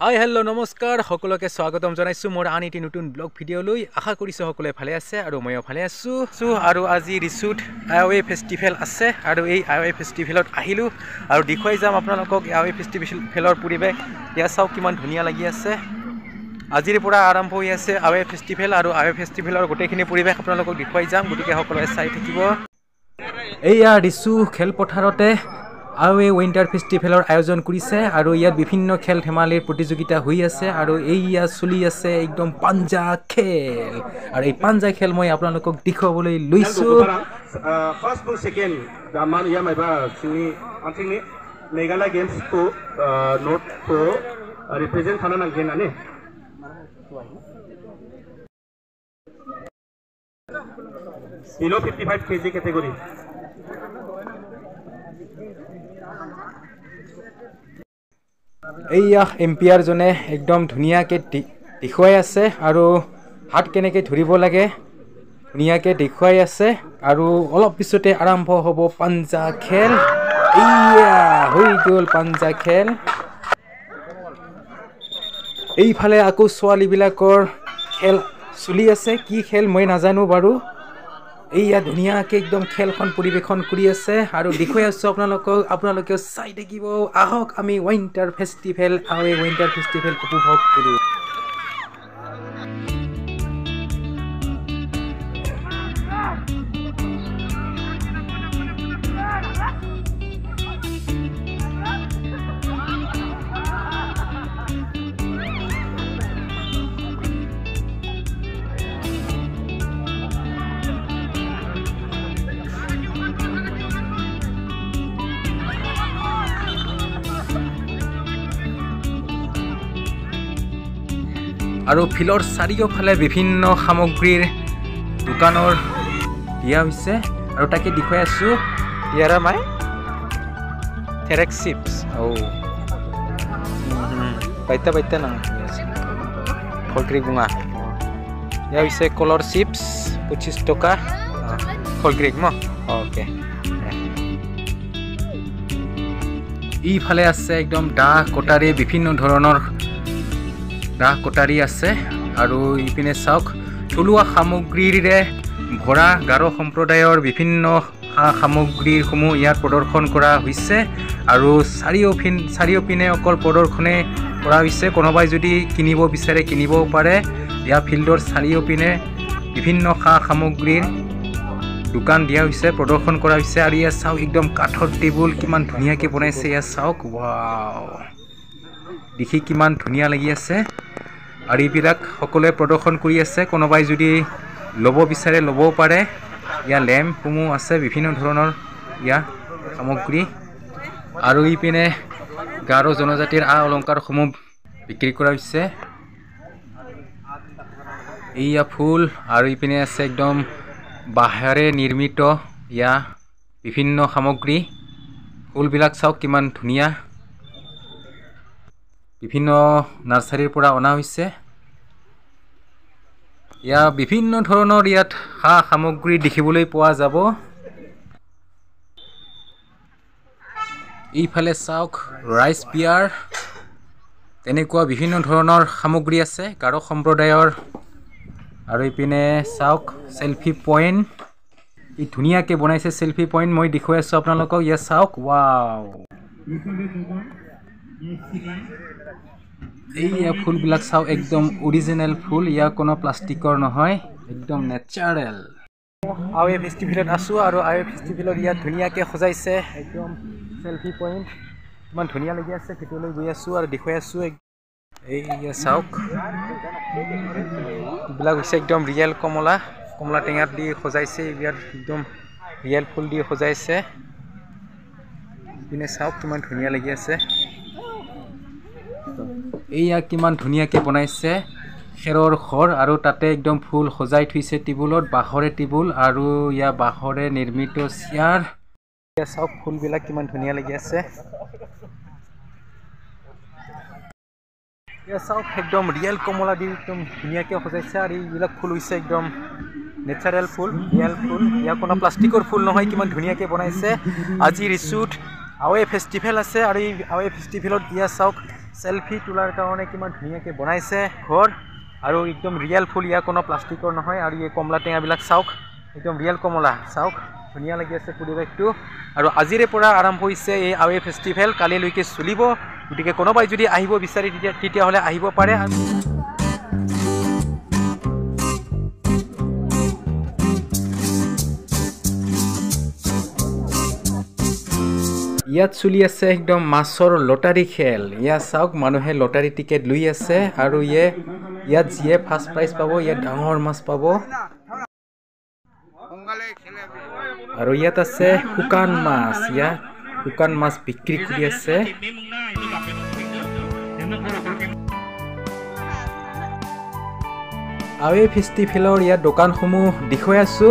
hi hello' নমস্কাৰ সকলোকে স্বাগতম জনাইছোঁ মোৰ আন এটি নতুন ব্লগ ভিডিঅ'লৈ আশা কৰিছোঁ সকলোৱে ভালে আছে আৰু ময়ো ভালে আছোঁ আৰু আজি ৰিচুত আইৱে ফেষ্টিভেল আছে আৰু এই আইৱে ফেষ্টিভেলত আহিলোঁ আৰু দেখুৱাই যাম আপোনালোকক আইৱে ফেষ্টিভেলৰ পৰিৱেশ ইয়াত চাওক কিমান ধুনীয়া লাগি আছে আজিৰ পৰা আৰম্ভ হৈ আছে আইৱে ফেষ্টিভেল আৰু আইৱে ফেষ্টিভেলৰ গোটেইখিনি পৰিৱেশ আপোনালোকক দেখুৱাই যাম গতিকে সকলোৱে চাই থাকিব এইয়া ৰিচু খেলপথাৰতে আইৱে উইণ্টাৰ ফেষ্টিভেলৰ আয়োজন কৰিছে আৰু ইয়াত বিভিন্ন খেল ধেমালিৰ প্ৰতিযোগিতা হৈ আছে আৰু এইয়া চলি আছে একদম পাঞ্জা খেল আৰু এই পাঞ্জা খেল মই আপোনালোকক দেখুৱাবলৈ লৈছোঁ ফাৰ্ষ্ট আৰু সেকেন্ড দামান ইয়া মাইবা সিনি আনथिনি মেঘালয় গেমস को नोट को रिप्रेजेंट खाना नांगेन आने below 55 kg category এইয়া এম্পিয়াৰ জনে একদম ধুনীয়াকৈ দেখুৱাই আছে আৰু হাত কেনেকৈ ধৰিব লাগে ধুনীয়াকৈ দেখুৱাই আছে আৰু অলপ পিছতে আৰম্ভ হ'ব পাঞ্জা খেল এইয়া হৈ গ'ল পাঞ্জা খেল এইফালে আকৌ ছোৱালীবিলাকৰ খেল চলি আছে কি খেল মই নাজানো বাৰু এইয়া ধুনীয়াকৈ একদম খেলখন পৰিৱেশন কৰি আছে আৰু দেখুৱাই আছোঁ আপোনালোকেও চাই থাকিব আহক আমি উইণ্টাৰ ফেষ্টিভেল উপভোগ কৰোঁ আৰু ফিল্ডৰ চাৰিওফালে বিভিন্ন সামগ্ৰীৰ দোকানৰ দিয়া হৈছে আৰু তাকে দেখুৱাই আছোঁ ইয়াৰা মাই থেৰেক চিপছ বাইতা না ফলক্ৰী গুঙা ইয়া হৈছে কলৰ চিপছ 25 টকা ফলক্ৰীক ন অ'কে ইফালে আছে একদম দাহ কটাৰী বিভিন্ন ধৰণৰ দাহ কটাৰী আছে আৰু ইপিনে চাওক থলুৱা সামগ্ৰীৰে ভৰা গাৰো সম্প্ৰদায়ৰ বিভিন্ন সামগ্ৰীসমূহ ইয়াত প্ৰদৰ্শন কৰা হৈছে আৰু চাৰিওপিনে অকল প্ৰদৰ্শনে কৰা হৈছে কোনোবাই যদি কিনিব বিচাৰে কিনিবও পাৰে ইয়াৰ ফিল্ডৰ চাৰিওপিনে বিভিন্ন সামগ্ৰীৰ দোকান দিয়া হৈছে প্ৰদৰ্শন কৰা হৈছে আৰু ইয়াত চাওক একদম কাঠৰ টেবুল কিমান ধুনীয়াকৈ বনাইছে ইয়াত চাওক ৱাও দেখি কিমান ধুনীয়া লাগি আছে আৰু এইবিলাক সকলোৱে প্ৰদৰ্শন কৰি আছে কোনোবাই যদি ল'ব বিচাৰে ল'বও পাৰে ইয়াৰ লেম্পসমূহ আছে বিভিন্ন ধৰণৰ ইয়াৰ সামগ্ৰী আৰু ইপিনে গাৰো জনজাতিৰ অলংকাৰসমূহ বিক্ৰী কৰা হৈছে এইয়া ফুল আৰু ইপিনে আছে একদম বাঁহেৰে নিৰ্মিত ইয়া বিভিন্ন সামগ্ৰী ফুলবিলাক চাওক কিমান ধুনীয়া বিভিন্ন নাৰ্চাৰীৰ পৰা অনা হৈছে ইয়াৰ বিভিন্ন ধৰণৰ ইয়াত সামগ্ৰী দেখিবলৈ পোৱা যাব এইফালে চাওক ৰাইচ বিয়াৰ তেনেকুৱা বিভিন্ন ধৰণৰ সামগ্ৰী আছে গাৰো সম্প্ৰদায়ৰ আৰু ইপিনে চাওক সেলফি পইণ্ট ই ধুনীয়াকৈ বনাইছে সেলফি পইণ্ট মই দেখুৱাই আছোঁ আপোনালোকক ইয়াত চাওক ৱাও এইয়া ফুলবিলাক চাওক একদম অৰিজিনেল ফুল ইয়াৰ কোনো প্লাষ্টিকৰ নহয় একদম নেচাৰেল আইৱে ফেষ্টিভেলত আছোঁ আৰু আইৱে ফেষ্টিভেলত ইয়াত ধুনীয়াকৈ সজাইছে একদম সেলফি পইণ্ট ইমান ধুনীয়া লাগি আছে ভিতৰলৈ গৈ আছোঁ আৰু দেখুৱাই আছোঁ এইয়া চাওক এইবিলাক হৈছে একদম ৰিয়েল কমলা টেঙাত দি সজাইছে ইয়াত একদম ৰিয়েল ফুল দি সজাইছে ইপিনে চাওক কিমান ধুনীয়া লাগি আছে এইয়া কিমান ধুনীয়াকৈ বনাইছে খেৰৰ ঘৰ আৰু তাতে একদম ফুল সজাই থৈছে টেবুলত বাঁহৰে টেবুল আৰু ইয়াৰ বাঁহৰে নিৰ্মিত চেয়াৰ এয়া চাওক ফুলবিলাক কিমান ধুনীয়া লাগি আছে এয়া চাওক একদম ৰিয়েল কমলা দি একদম ধুনীয়াকৈ সজাইছে আৰু এইবিলাক ফুল হৈছে একদম নেচাৰেল ফুল ৰিয়েল ফুল ইয়াৰ কোনো প্লাষ্টিকৰ ফুল নহয় কিমান ধুনীয়াকৈ বনাইছে আজি ৰিচুত আইৱে ফেষ্টিভেল আছে আৰু এই আইৱে ফেষ্টিভেলত ইয়াত চাওক সেলফি তোলাৰ কাৰণে কিমান ধুনীয়াকৈ বনাইছে ঘৰ আৰু একদম ৰিয়েল ফুল ইয়াৰ কোনো প্লাষ্টিকৰ নহয় আৰু এই কমলা টেঙাবিলাক চাওক একদম ৰিয়েল কমলা চাওক ধুনীয়া লাগি আছে পৰিৱেশটো আৰু আজিৰে পৰা আৰম্ভ হৈছে এই আৱে ফেষ্টিভেল কালিলৈকে চলিব গতিকে কোনোবাই যদি আহিব বিচাৰে তেতিয়াহ'লে আহিব পাৰে ইয়াত চলি আছে একদম মাছৰ লটাৰী খেল ইয়াত চাওক মানুহে লটাৰী টিকেট লৈ আছে আৰু ইয়াত যিয়ে ফাৰ্ষ্ট প্ৰাইজ পাব ইয়াত ডাঙৰ মাছ পাব আৰু ইয়াত আছে শুকান মাছ ইয়াত শুকান মাছ বিক্ৰী কৰি আছে আৱে ফেষ্টিভেলৰ ইয়াত দোকানসমূহ দেখুৱাই আছো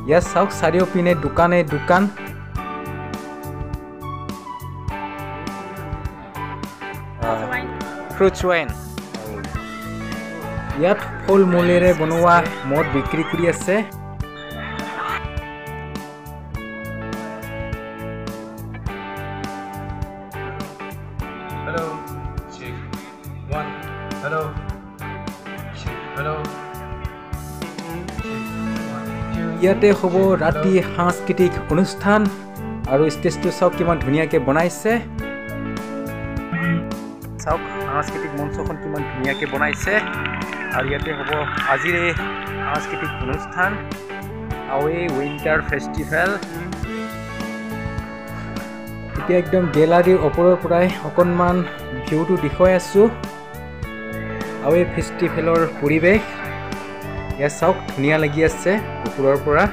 ইয়াত চাওক চাৰিওপিনে দোকানে দোকান ফ্ৰুটছ ৱাইন ইয়াত ফল মূলেৰে বনোৱা মদ বিক্ৰী কৰি আছে hello' check 1 hello' check hello' ইয়াতে হ'ব ৰাতি সাংস্কৃতিক অনুষ্ঠান আৰু ষ্টেজটো চাওক কিমান ধুনীয়াকৈ বনাইছে চাওক সাংস্কৃতিক মঞ্চখন কিমান ধুনীয়াকৈ বনাইছে আৰু ইয়াতে হ'ব আজিৰ এই সাংস্কৃতিক অনুষ্ঠান আৱে উইণ্টাৰ ফেষ্টিভেল এতিয়া একদম গেলাৰীৰ ওপৰৰ পৰাই অকণমান ভিউটো দেখুৱাই আছোঁ আৱে ফেষ্টিভেলৰ পৰিৱেশ ইয়াত চাওক ধুনীয়া লাগি আছে ওপৰৰ পৰা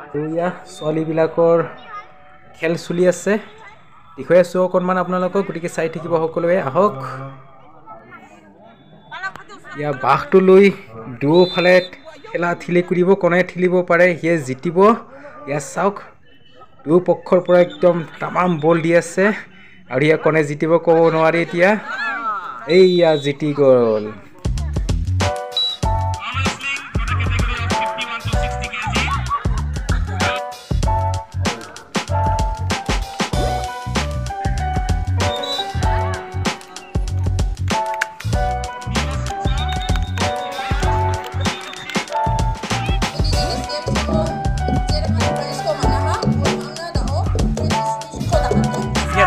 আৰু ইয়াত ছোৱালীবিলাকৰ খেল চলি আছে দেখুৱাই আছোঁ অকণমান আপোনালোকক গতিকে চাই থাকিব সকলোৱে আহক ইয়াৰ বাঁহটো লৈ দুয়োফালে খেলা ঠেলি কৰিব কোনে ঠেলিব পাৰে সিয়ে জিতিব ইয়াত চাওক দুয়োপক্ষৰ পৰা একদম তামাম বল দি আছে আৰু ইয়াক কোনে জিতিব ক'ব নোৱাৰি এতিয়া এইয়া জিতি গ'ল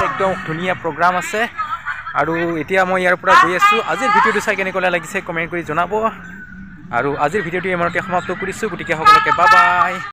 একদম ধুনীয়া প্ৰগ্ৰাম আছে আৰু এতিয়া মই ইয়াৰ পৰা গৈ আছোঁ আজিৰ ভিডিঅ'টো চাই কেনেকুৱা লাগিছে কমেণ্ট কৰি জনাব আৰু আজিৰ ভিডিঅ'টো ইমানতে সমাপ্ত কৰিছোঁ গতিকে সকলোকে বাই বাই